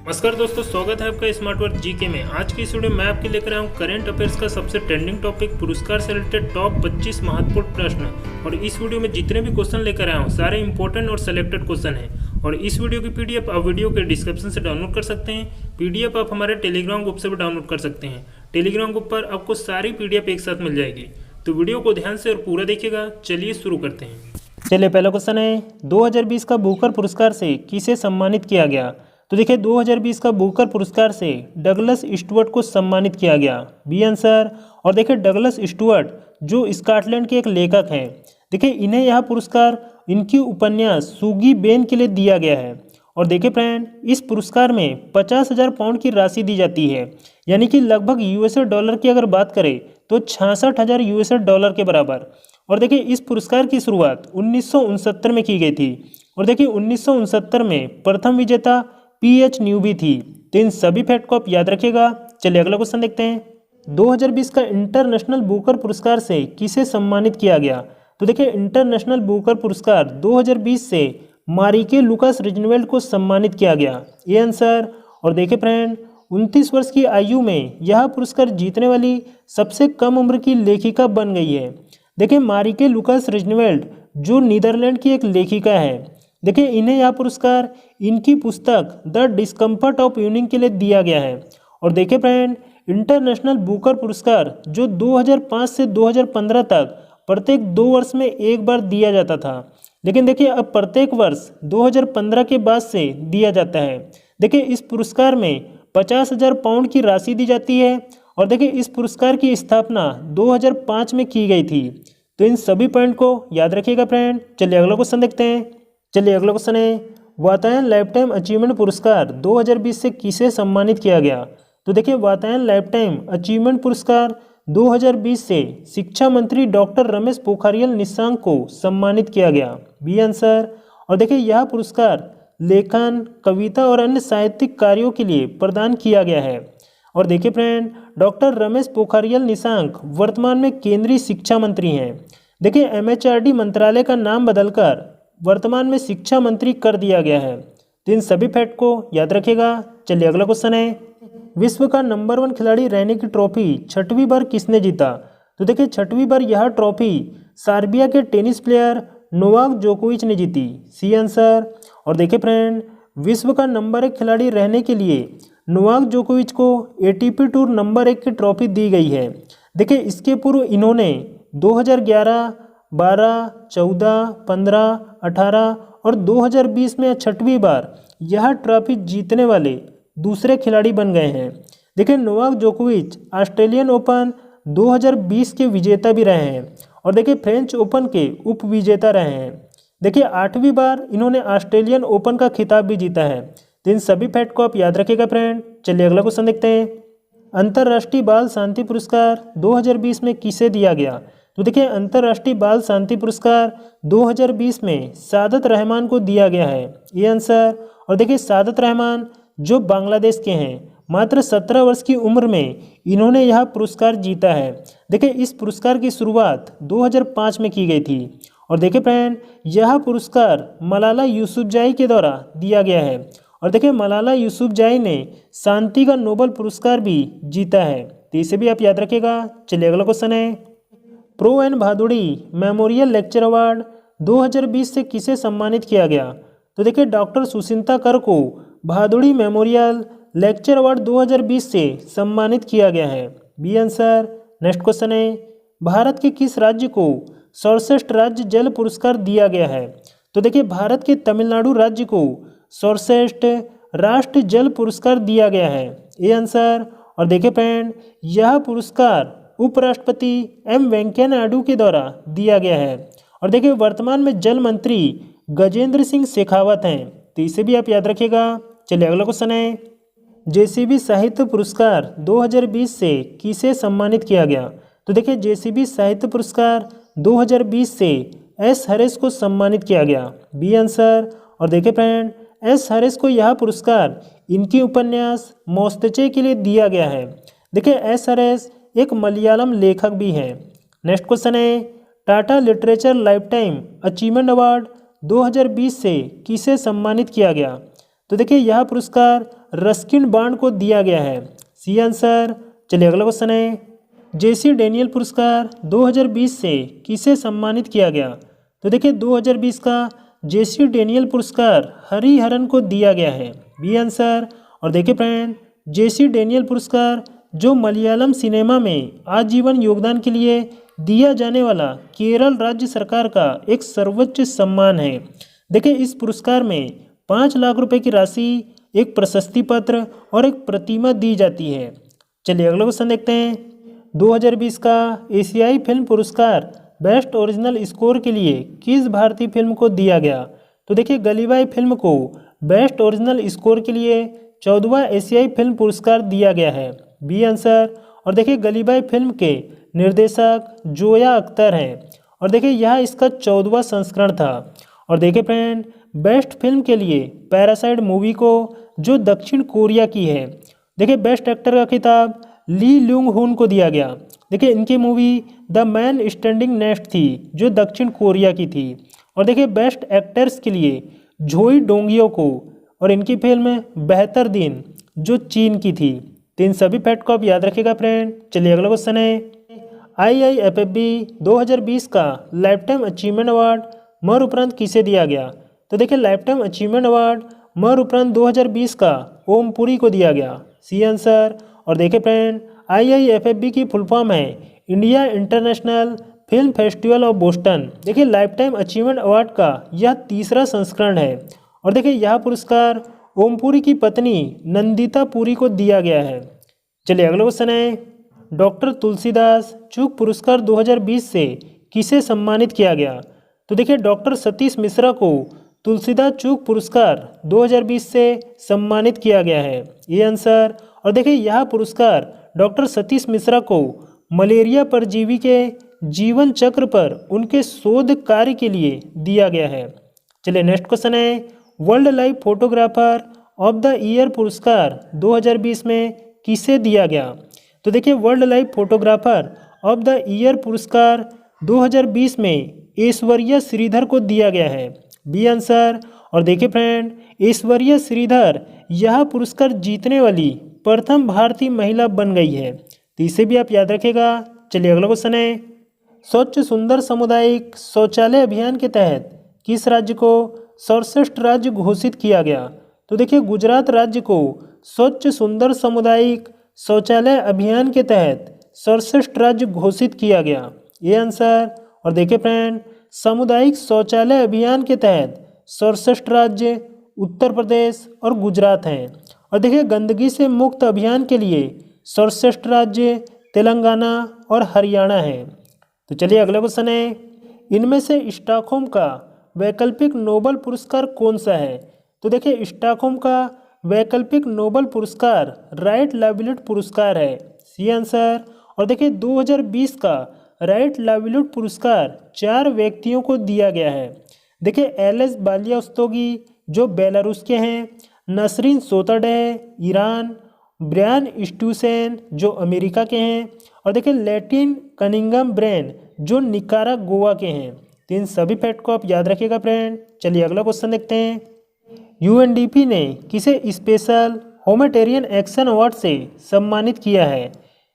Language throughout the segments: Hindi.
नमस्कार दोस्तों, स्वागत है आपका स्मार्ट वर्क जीके में। आज की इस वीडियो में मैं आपके लेकर आया हूँ करंट अफेयर्स का सबसे ट्रेंडिंग टॉपिक पुरस्कार से रिलेटेड टॉप 25 महत्वपूर्ण प्रश्न। और इस वीडियो में जितने भी क्वेश्चन लेकर आया हूँ सारे इंपॉर्टेंट और सेलेक्टेड क्वेश्चन हैं। और इस वीडियो की पीडीएफ आप वीडियो के डिस्क्रिप्शन से डाउनलोड कर सकते हैं। पीडीएफ आप हमारे टेलीग्राम ग्रुप से भी डाउनलोड कर सकते हैं। टेलीग्राम ग्रुप पर आपको सारी पीडीएफ एक साथ मिल जाएगी। तो वीडियो को ध्यान से और पूरा देखिएगा। चलिए शुरू करते हैं। चलिए, पहला क्वेश्चन है 2020 का बुकर पुरस्कार से किसे सम्मानित किया गया। तो देखिए, 2020 का बुकर पुरस्कार से डगलस स्टुअर्ट को सम्मानित किया गया, बी आंसर। और देखिए, डगलस स्टुअर्ट जो स्कॉटलैंड के एक लेखक हैं, देखिए इन्हें यह पुरस्कार इनकी उपन्यास सूगी बेन के लिए दिया गया है। और देखिए फ्रेंड, इस पुरस्कार में 50,000 पाउंड की राशि दी जाती है, यानी कि लगभग यूएसए डॉलर की अगर बात करें तो 66,000 यूएसए डॉलर के बराबर। और देखिए, इस पुरस्कार की शुरुआत 1969 में की गई थी। और देखिए, 1969 में प्रथम विजेता PH न्यूबी थी। तो इन सभी फैक्ट को आप याद रखिएगा। चलिए अगला क्वेश्चन देखते हैं। 2020 का इंटरनेशनल बुकर पुरस्कार से किसे सम्मानित किया गया। तो देखिए, इंटरनेशनल बुकर पुरस्कार 2020 से मारिके लुकास रिजनवेल्ड को सम्मानित किया गया, ये आंसर। और देखिए फ्रेंड, 29 वर्ष की आयु में यह पुरस्कार जीतने वाली सबसे कम उम्र की लेखिका बन गई है। देखिए, मारिके लुकास रिजनवेल्ड जो नीदरलैंड की एक लेखिका है, देखिए इन्हें यह पुरस्कार इनकी पुस्तक द डिस्कम्फर्ट ऑफ यूनिंग के लिए दिया गया है। और देखिए फ्रेंड, इंटरनेशनल बुकर पुरस्कार जो 2005 से 2015 तक प्रत्येक 2 वर्ष में एक बार दिया जाता था, लेकिन देखिए अब प्रत्येक वर्ष 2015 के बाद से दिया जाता है। देखिए, इस पुरस्कार में 50,000 पाउंड की राशि दी जाती है। और देखिए, इस पुरस्कार की स्थापना 2005 में की गई थी। तो इन सभी पॉइंट को याद रखिएगा फ्रेंड। चलिए अगला क्वेश्चन देखते हैं। चलिए अगला क्वेश्चन है, वातायन लाइफटाइम अचीवमेंट पुरस्कार 2020 से किसे सम्मानित किया गया। तो देखिए, वातायन लाइफटाइम अचीवमेंट पुरस्कार 2020 से शिक्षा मंत्री डॉक्टर रमेश पोखरियाल निशंक को सम्मानित किया गया, बी आंसर। और देखिए, यह पुरस्कार लेखन, कविता और अन्य साहित्यिक कार्यों के लिए प्रदान किया गया है। और देखिए फ्रेंड, डॉक्टर रमेश पोखरियाल निशंक वर्तमान में केंद्रीय शिक्षा मंत्री हैं। देखिए, MHRD मंत्रालय का नाम बदलकर वर्तमान में शिक्षा मंत्री कर दिया गया है। तो इन सभी फैक्ट को याद रखिएगा। चलिए अगला क्वेश्चन है, विश्व का नंबर 1 खिलाड़ी रहने की ट्रॉफी 6वीं बार किसने जीता। तो देखिए, 6वीं बार यह ट्रॉफी सर्बिया के टेनिस प्लेयर नोवाक जोकोविच ने जीती, सी आंसर। और देखिए फ्रेंड, विश्व का नंबर 1 खिलाड़ी रहने के लिए नोवाक जोकोविच को ATP टूर नंबर 1 की ट्रॉफी दी गई है। देखिए, इसके पूर्व इन्होंने 2011, 12, 14, 15, 18 और 2020 में 6वीं बार यह ट्रॉफी जीतने वाले दूसरे खिलाड़ी बन गए हैं। देखिए, नोवाक जोकोविच ऑस्ट्रेलियन ओपन 2020 के विजेता भी रहे हैं। और देखिए, फ्रेंच ओपन के उप विजेता रहे हैं। देखिए, 8वीं बार इन्होंने ऑस्ट्रेलियन ओपन का खिताब भी जीता है। तो इन सभी फैक्ट को आप याद रखिएगा फ्रेंड। चलिए अगला क्वेश्चन देखते हैं। अंतर्राष्ट्रीय बाल शांति पुरस्कार 2020 में किसे दिया गया। तो देखिए, अंतर्राष्ट्रीय बाल शांति पुरस्कार 2020 में सादत रहमान को दिया गया है, ये आंसर। और देखिए, सादत रहमान जो बांग्लादेश के हैं, मात्र 17 वर्ष की उम्र में इन्होंने यह पुरस्कार जीता है। देखिए, इस पुरस्कार की शुरुआत 2005 में की गई थी। और देखिए फ्रेंड, यह पुरस्कार मलाला यूसुफजाई के द्वारा दिया गया है। और देखिए, मलाला यूसुफजाई ने शांति का नोबेल पुरस्कार भी जीता है। तो इसे भी आप याद रखिएगा। चलिए अगला क्वेश्चन है, prof N Bhaduri memorial lecture award 2020 से किसे सम्मानित किया गया। तो देखिए, डॉक्टर सुचिंता कर को भादुड़ी मेमोरियल लेक्चर अवार्ड 2020 से सम्मानित किया गया है, बी आंसर। नेक्स्ट क्वेश्चन है, भारत के किस राज्य को सर्वश्रेष्ठ राज्य जल पुरस्कार दिया गया है। तो देखिए, भारत के तमिलनाडु राज्य को सर्वश्रेष्ठ राष्ट्र जल पुरस्कार दिया गया है, ये आंसर। और देखिए फ्रेंड, यह पुरस्कार उपराष्ट्रपति M वेंकैया नायडू के द्वारा दिया गया है। और देखिए, वर्तमान में जल मंत्री गजेंद्र सिंह शेखावत हैं। तो इसे भी आप याद रखिएगा। चलिए अगला क्वेश्चन है, JCB साहित्य पुरस्कार 2020 से किसे सम्मानित किया गया। तो देखिए, JCB साहित्य पुरस्कार 2020 से S हरेश को सम्मानित किया गया, बी आंसर। और देखिए फ्रेंड, S हरेश को यह पुरस्कार इनकी उपन्यास मोस्टचे के लिए दिया गया है। देखिए, S हरेश एक मलयालम लेखक भी हैं। नेक्स्ट क्वेश्चन है, Tata literature lifetime achievement award 2020 से किसे सम्मानित किया गया। तो देखिए यह पुरस्कार रस्किन बॉन्ड को दिया गया है। C answer. चलिए अगला क्वेश्चन है, जेसी डेनियल पुरस्कार 2020 से किसे सम्मानित किया गया? तो देखिए 2020 का जेसी डेनियल पुरस्कार हरिहरन को दिया गया है। B answer. और देखिए फ्रेंड, जेसी डेनियल पुरस्कार जो मलयालम सिनेमा में आजीवन योगदान के लिए दिया जाने वाला केरल राज्य सरकार का एक सर्वोच्च सम्मान है। देखिए इस पुरस्कार में 5 लाख रुपए की राशि, एक प्रशस्ति पत्र और एक प्रतिमा दी जाती है। चलिए अगला क्वेश्चन देखते हैं, 2020 का एशियाई फिल्म पुरस्कार बेस्ट ओरिजिनल स्कोर के लिए किस भारतीय फिल्म को दिया गया? तो देखिए गली बॉय फिल्म को बेस्ट ओरिजिनल स्कोर के लिए 14वां एशियाई फिल्म पुरस्कार दिया गया है। B answer. और देखिए गली बॉय फिल्म के निर्देशक जोया अख्तर हैं और देखिए यह इसका 14वां संस्करण था। और देखिए फ्रेंड, बेस्ट फिल्म के लिए पैरासाइट मूवी को जो दक्षिण कोरिया की है, देखिए बेस्ट एक्टर का खिताब ली ल्यूंग हुन को दिया गया। देखिए इनकी movie the man standing next थी जो दक्षिण कोरिया की थी। और देखिए बेस्ट एक्टर्स के लिए जोई डोंगियो को, और इनकी फिल्म बेहतर दिन जो चीन की थी। तो इन सभी फैक्ट को आप याद रखिएगा फ्रेंड। चलिए अगला क्वेश्चन है, IIFFB 2020 का लाइफ टाइम अचीवमेंट अवार्ड मर उपरांत किसे दिया गया? तो देखिए लाइफ टाइम अचीवमेंट अवार्ड मर उपरांत 2020 का ओम पुरी को दिया गया। C answer. और देखिए फ्रेंड, IIFFB की फुल फॉर्म है India international film festival of Boston. देखिए लाइफ टाइम अचीवमेंट अवार्ड का यह 3रा संस्करण है। और देखिए यह पुरस्कार ओम पुरी की पत्नी नंदिता पुरी को दिया गया है। चलिए अगला क्वेश्चन है, डॉक्टर तुलसीदास चूक पुरस्कार 2020 से किसे सम्मानित किया गया? तो देखिए डॉक्टर सतीश मिश्रा को तुलसीदास चूक पुरस्कार 2020 से सम्मानित किया गया है। ये आंसर। और देखिए यह पुरस्कार डॉक्टर सतीश मिश्रा को मलेरिया परजीवी के जीवन चक्र पर उनके शोध कार्य के लिए दिया गया है। चलिए नेक्स्ट क्वेश्चन है, world life photographer of the year पुरस्कार 2020 में किसे दिया गया? तो देखिए world life photographer of the year पुरस्कार 2020 में ऐश्वर्या श्रीधर को दिया गया है। B answer. और देखिए फ्रेंड, ऐश्वर्या श्रीधर यह पुरस्कार जीतने वाली प्रथम भारतीय महिला बन गई है। तो इसे भी आप याद रखिएगा। चलिए अगला क्वेश्चन है, स्वच्छ सुंदर सामुदायिक शौचालय अभियान के तहत किस राज्य को सर्वश्रेष्ठ राज्य घोषित किया गया? तो देखिए गुजरात राज्य को स्वच्छ सुंदर सामुदायिक शौचालय अभियान के तहत सर्वश्रेष्ठ राज्य घोषित किया गया। ये आंसर। और देखिए फ्रेंड, सामुदायिक शौचालय अभियान के तहत सर्वश्रेष्ठ राज्य उत्तर प्रदेश और गुजरात हैं। और देखिए गंदगी से मुक्त अभियान के लिए सर्वश्रेष्ठ राज्य तेलंगाना और हरियाणा है। तो चलिए अगला क्वेश्चन है, इनमें से स्टॉकहोम का वैकल्पिक नोबेल पुरस्कार कौन सा है? तो देखिए स्टॉकहोम का वैकल्पिक नोबेल पुरस्कार राइट लाइवलीहुड पुरस्कार है। C answer. और देखिए 2020 का राइट लाइवलीहुड पुरस्कार 4 व्यक्तियों को दिया गया है। देखिए एलेस बालियास्तोगी जो बेलारूस के हैं, नसरीन सोतडे ईरान, ब्रायन स्टूसेन जो अमेरिका के हैं, और देखिए लैटिन कनिंगम ब्रेन जो निकारागुआ के हैं। तो इन सभी फैक्ट को आप याद रखिएगा फ्रेंड। चलिए अगला क्वेश्चन देखते हैं, UNDP ने किसे स्पेशल ह्यूमैनिटेरियन एक्शन अवार्ड से सम्मानित किया है?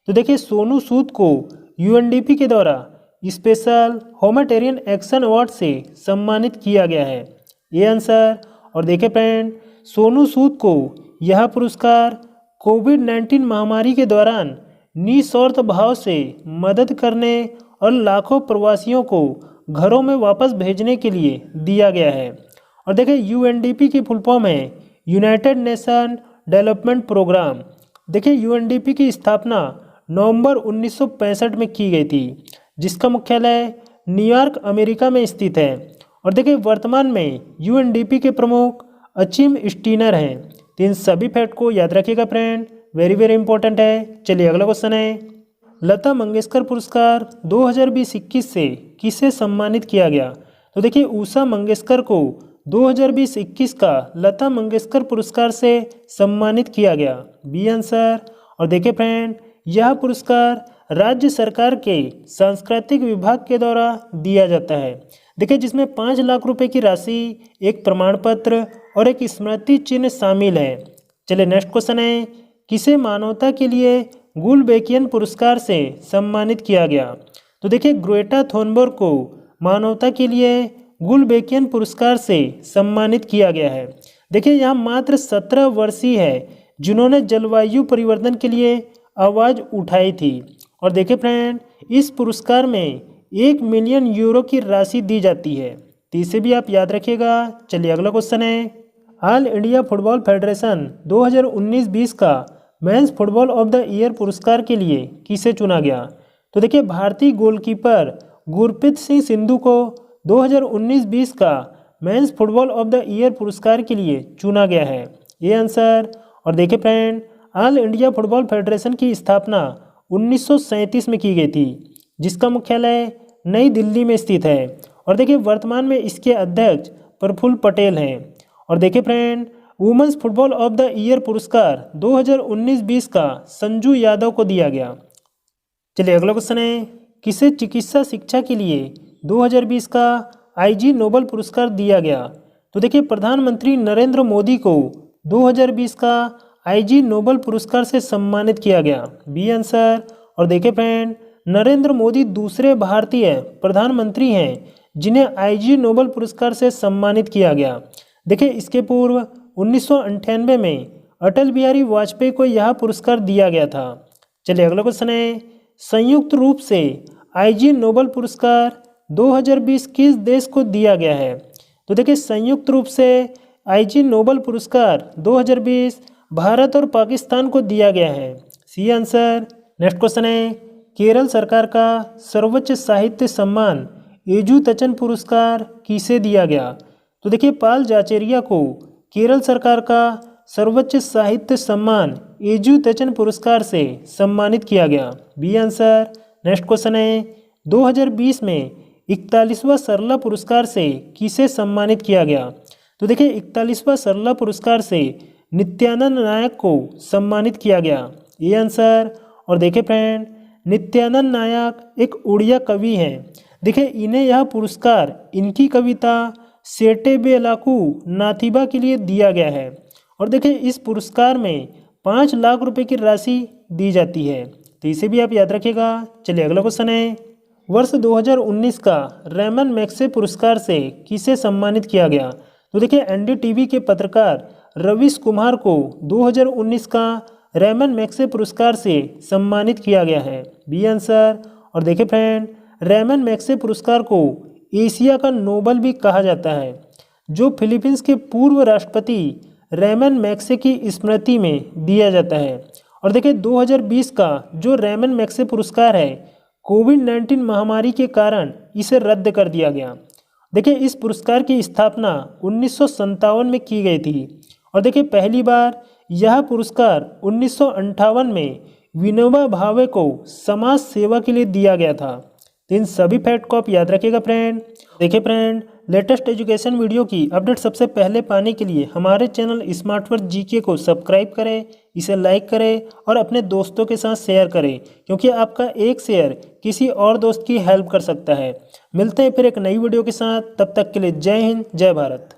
तो देखिए सोनू सूद को UNDP के द्वारा स्पेशल ह्यूमैनिटेरियन एक्शन अवार्ड से सम्मानित किया गया है। ये आंसर। और देखिए फ्रेंड, सोनू सूद को यह पुरस्कार कोविड-19 महामारी के दौरान निस्वार्थ भाव से मदद करने और लाखों प्रवासियों को घरों में वापस भेजने के लिए दिया गया है। और देखिए UNDP की फुल फॉर्म है यूनाइटेड नेशन डेवलपमेंट प्रोग्राम। देखिए UNDP की स्थापना नवंबर 1965 में की गई थी, जिसका मुख्यालय न्यूयॉर्क अमेरिका में स्थित है। और देखिए वर्तमान में UNDP के प्रमुख अचिम स्टीनर हैं। तो इन सभी फैक्ट को याद रखिएगा फ्रेंड, वेरी वेरी इंपॉर्टेंट है। चलिए अगला क्वेश्चन है, लता मंगेशकर पुरस्कार 2020-21 से किसे सम्मानित किया गया? तो देखिए उषा मंगेशकर को 2020-21 का लता मंगेशकर पुरस्कार से सम्मानित किया गया। B answer. और देखिए फ्रेंड, यह पुरस्कार राज्य सरकार के सांस्कृतिक विभाग के द्वारा दिया जाता है। देखिए जिसमें 5 लाख रुपए की राशि, एक प्रमाण पत्र और एक स्मृति चिन्ह शामिल है। चलिए नेक्स्ट क्वेश्चन है, किसे मानवता के लिए गुलबेकियन पुरस्कार से सम्मानित किया गया? तो देखिए ग्रेटा थुनबर्ग को मानवता के लिए गुलबेकियन पुरस्कार से सम्मानित किया गया है। देखिए यहाँ मात्र 17 वर्षीय है जिन्होंने जलवायु परिवर्तन के लिए आवाज़ उठाई थी। और देखिए फ्रेंड, इस पुरस्कार में 1 मिलियन यूरो की राशि दी जाती है, तो इसे भी आप याद रखिएगा। चलिए अगला क्वेश्चन है, ऑल इंडिया फुटबॉल फेडरेशन 2019-20 का mains football of the year पुरस्कार के लिए किसे चुना गया? तो देखिए भारतीय गोलकीपर गुरप्रीत सिंह सिंधु को 2019-20 का mains football of the year पुरस्कार के लिए चुना गया है, ये आंसर। और देखिए friend, all India football federation की स्थापना 1937 में की गई थी, जिसका मुख्यालय नई दिल्ली में स्थित है। और देखिए वर्तमान में इसके अध्यक्ष प्रफुल्ल पटेल हैं। और देखिए friend, women's football of the year पुरस्कार 2019-20 का संजू यादव को दिया गया। चलिए अगला क्वेश्चन है, किसे चिकित्सा शिक्षा के लिए 2020 का आईजी नोबेल पुरस्कार दिया गया? तो देखिए प्रधानमंत्री नरेंद्र मोदी को 2020 का आईजी नोबेल पुरस्कार से सम्मानित किया गया, बी आंसर। और देखिए फ्रेंड, नरेंद्र मोदी दूसरे भारतीय प्रधानमंत्री हैं जिन्हें आईजी नोबेल पुरस्कार से सम्मानित किया गया। देखिए इसके पूर्व 1998 में अटल बिहारी वाजपेयी को यह पुरस्कार दिया गया था। चलिए अगला क्वेश्चन है, संयुक्त रूप से आईजी नोबेल पुरस्कार 2020 किस देश को दिया गया है? तो देखिए संयुक्त रूप से आईजी नोबेल पुरस्कार 2020 भारत और पाकिस्तान को दिया गया है, सी आंसर। नेक्स्ट क्वेश्चन है, केरल सरकार का सर्वोच्च साहित्य सम्मान एजुतचन पुरस्कार किसे दिया गया? तो देखिए पाल जाचेरिया को केरल सरकार का सर्वोच्च साहित्य सम्मान एजुतचन पुरस्कार से सम्मानित किया गया, बी आंसर। नेक्स्ट क्वेश्चन है, 2020 में 41वां सरला पुरस्कार से किसे सम्मानित किया गया? तो देखिए 41वां सरला पुरस्कार से नित्यानंद नायक को सम्मानित किया गया, ये आंसर। और देखिए फ्रेंड, नित्यानंद नायक एक उड़िया कवि हैं। देखिए इन्हें यह पुरस्कार इनकी कविता सेटे बेलाकू नाथिबा के लिए दिया गया है। और देखिए इस पुरस्कार में 5 लाख रुपए की राशि दी जाती है, तो इसे भी आप याद रखिएगा। चलिए अगला क्वेश्चन है, वर्ष 2019 का रेमन मैग्सेसे पुरस्कार से किसे सम्मानित किया गया? तो देखिए एनडीटीवी के पत्रकार रवीश कुमार को 2019 का रेमन मैग्सेसे पुरस्कार से सम्मानित किया गया है, बी आंसर। और देखिए फ्रेंड, रेमन मैग्सेसे पुरस्कार को एशिया का नोबेल भी कहा जाता है, जो फिलीपींस के पूर्व राष्ट्रपति रेमन मैग्सेसे की स्मृति में दिया जाता है। और देखिए 2020 का जो रेमन मैग्सेसे पुरस्कार है, कोविड-19 महामारी के कारण इसे रद्द कर दिया गया। देखिए इस पुरस्कार की स्थापना 1957 में की गई थी। और देखिए पहली बार यह पुरस्कार 1958 में विनोबा भावे को समाज सेवा के लिए दिया गया था। तो इन सभी फैक्ट को आप याद रखिएगा फ्रेंड। देखिए फ्रेंड, लेटेस्ट एजुकेशन वीडियो की अपडेट सबसे पहले पाने के लिए हमारे चैनल स्मार्ट वर्क जीके को सब्सक्राइब करें, इसे लाइक करें और अपने दोस्तों के साथ शेयर करें, क्योंकि आपका एक शेयर किसी और दोस्त की हेल्प कर सकता है। मिलते हैं फिर एक नई वीडियो के साथ, तब तक के लिए जय हिंद, जय भारत।